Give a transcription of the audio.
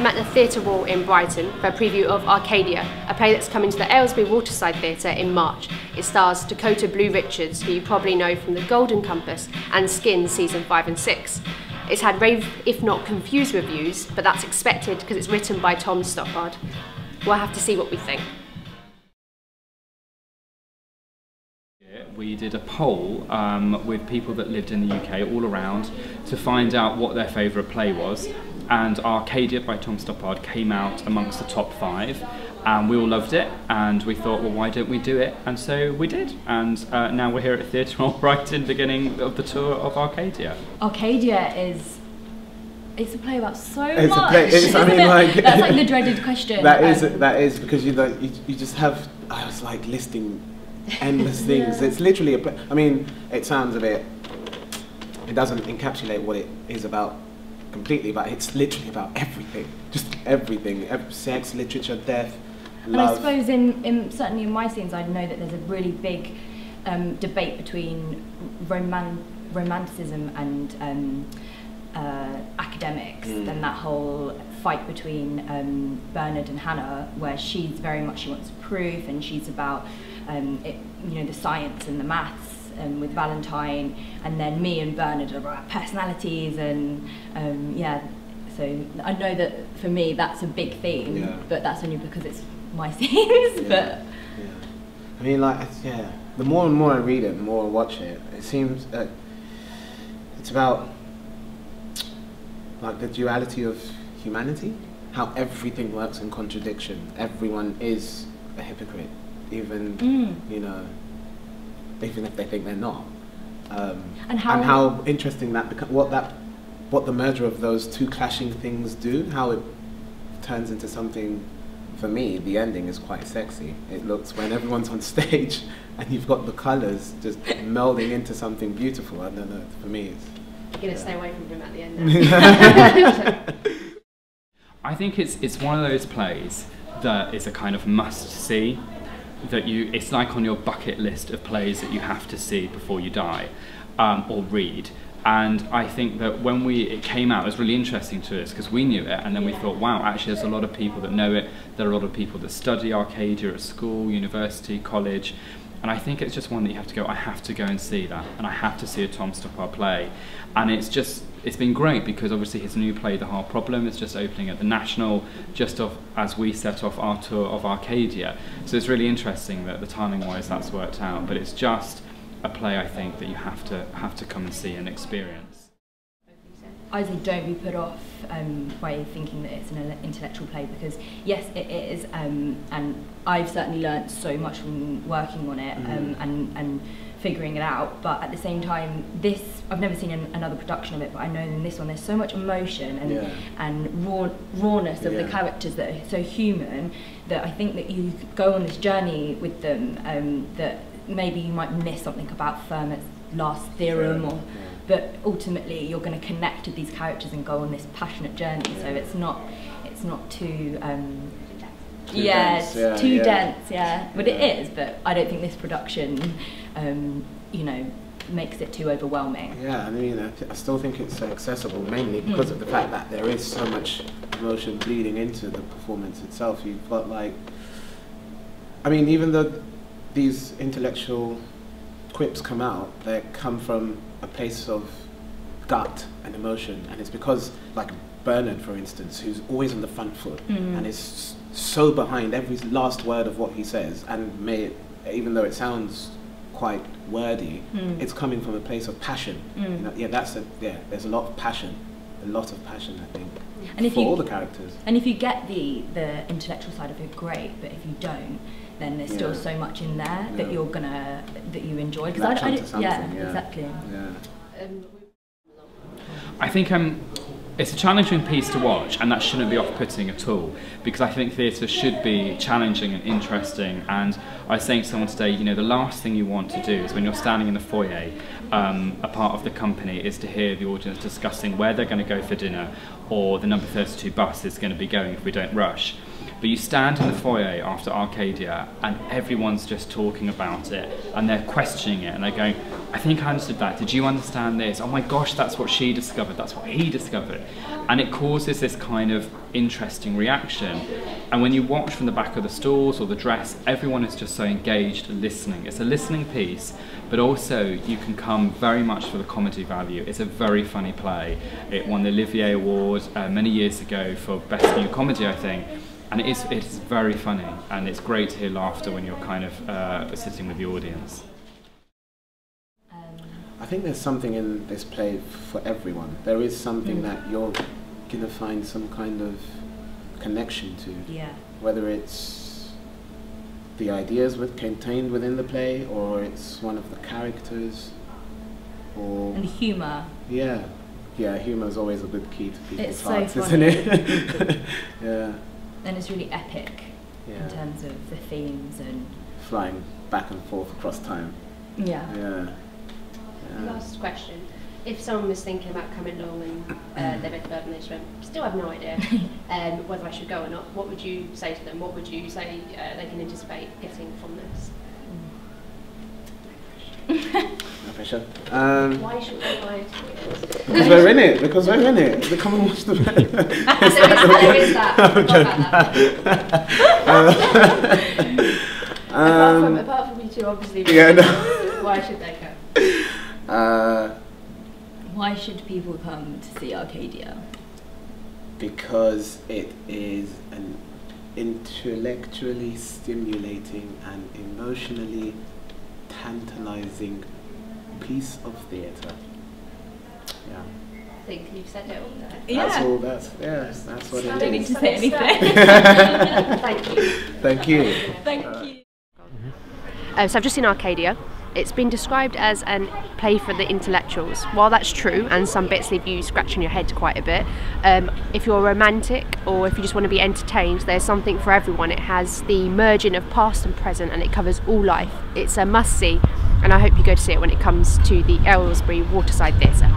I'm at the Theatre Wall in Brighton for a preview of Arcadia, a play that's coming to the Aylesbury Waterside Theatre in March. It stars Dakota Blue Richards, who you probably know from The Golden Compass and Skin season 5 and 6. It's had rave, if not confused reviews, but that's expected because it's written by Tom Stoppard. We'll have to see what we think. We did a poll with people that lived in the UK all around to find out what their favourite play was, and Arcadia by Tom Stoppard came out amongst the top 5, and we all loved it, and we thought, well, why don't we do it? And so we did, and now we're here at Theatre Wall Brighton, beginning of the tour of Arcadia. Arcadia it's a play about so much. I mean, like, that's like the dreaded question. That is because you just have, I was like listing endless things. Yeah. It's literally a play. I mean, it sounds a bit, it doesn't encapsulate what it is about completely, but it's literally about everything, just everything, sex, literature, death, love. And I suppose certainly in my scenes I know that there's a really big debate between romanticism and academics, and that whole fight between Bernard and Hannah, where she's very much, she wants proof, and she's about the science and the maths, with Valentine, and then me and Bernard are about personalities, and so I know that for me that's a big theme, but that's only because it's my scenes. But I mean, like, the more and more I read it, the more I watch it, it seems it's about like the duality of humanity, how everything works in contradiction. Everyone is a hypocrite, even even if they think they're not. And how interesting that what the merger of those two clashing things do, how it turns into something. For me, the ending is quite sexy. It looks, when everyone's on stage and you've got the colours just melding into something beautiful. I don't know, for me it's... You're going to stay away from him at the end now. I think it's one of those plays that is a kind of must-see, that it's like on your bucket list of plays that you have to see before you die, or read. And I think that when it came out, it was really interesting to us because we knew it, and then we thought, wow, actually there's a lot of people that know it. There are a lot of people that study Arcadia at school, university, college, and I think it's just one that you have to go, I have to go and see that, and I have to see a Tom Stoppard play. And it's been great because obviously his new play, The Hard Problem, is just opening at the National, as we set off our tour of Arcadia. So it's really interesting that the timing-wise that's worked out, but it's just a play, I think, that you have to come and see and experience. I say don't be put off by thinking that it's an intellectual play, because yes, it is, and I've certainly learnt so much from working on it and figuring it out. But at the same time, I've never seen another production of it, but I know in this one there's so much emotion and rawness of the characters that are so human, that I think that you go on this journey with them, that maybe you might miss something about Fermat's last theorem, but ultimately you're going to connect to these characters and go on this passionate journey. So it's not too dense, but it is. But I don't think this production, makes it too overwhelming. Yeah, I mean, I still think it's accessible, mainly because of the fact that there is so much emotion bleeding into the performance itself. You've got, like, I mean, even though these intellectual quips come out, they come from a place of gut and emotion, and it's because, like Bernard, for instance, who's always on the front foot and is so behind every last word of what he says, and even though it sounds quite wordy, it's coming from a place of passion. There's a lot of passion, I think, and for all the characters. And if you get the intellectual side of it, great, but if you don't, then there's still so much in there that that you enjoy. Exactly. I think it's a challenging piece to watch, and that shouldn't be off-putting at all, because I think theatre should be challenging and interesting. And I was saying to someone today, the last thing you want to do is when you're standing in the foyer, a part of the company, is to hear the audience discussing where they're going to go for dinner, or the number 32 bus is going to be going if we don't rush. But you stand in the foyer after Arcadia and everyone's just talking about it and they're questioning it and they're going, I think I understood that, did you understand this? Oh my gosh, that's what she discovered, that's what he discovered. And it causes this kind of interesting reaction. And when you watch from the back of the stalls or the dress, everyone is just so engaged and listening. It's a listening piece, but also you can come very much for the comedy value. It's a very funny play. It won the Olivier Award many years ago for Best New Comedy, I think. And it's very funny, and it's great to hear laughter when you're kind of sitting with the audience. I think there's something in this play for everyone. There is something that you're going to find some kind of connection to. Yeah. Whether it's the ideas contained within the play, or it's one of the characters, or... And humour. Yeah. Yeah, humour is always a good key to people's It's hearts, so isn't it? Yeah. And it's really epic Yeah. in terms of the themes and... Flying back and forth across time. Yeah. Yeah. Yeah. Last question. If someone was thinking about coming along and they read the verb and they just went, still have no idea whether I should go or not, what would you say to them? What would you say they can anticipate getting from this? No pressure. Why should they buy tickets? Because we're in it. Because we're in it. They come and watch the play. There is that. Apart from you two, obviously. Yeah, no. Why should they go? Why should people come to see Arcadia? Because it is an intellectually stimulating and emotionally tantalizing piece of theatre. Yeah. I think you've said it all there. That's Yeah. all. That's what I it don't need is. to say anything. Thank you. Thank you. Thank you. So I've just seen Arcadia. It's been described as a play for the intellectuals. While that's true, and some bits leave you scratching your head quite a bit, if you're romantic or if you just want to be entertained, there's something for everyone. It has the merging of past and present, and it covers all life. It's a must-see, and I hope you go to see it when it comes to the Aylesbury Waterside Theatre.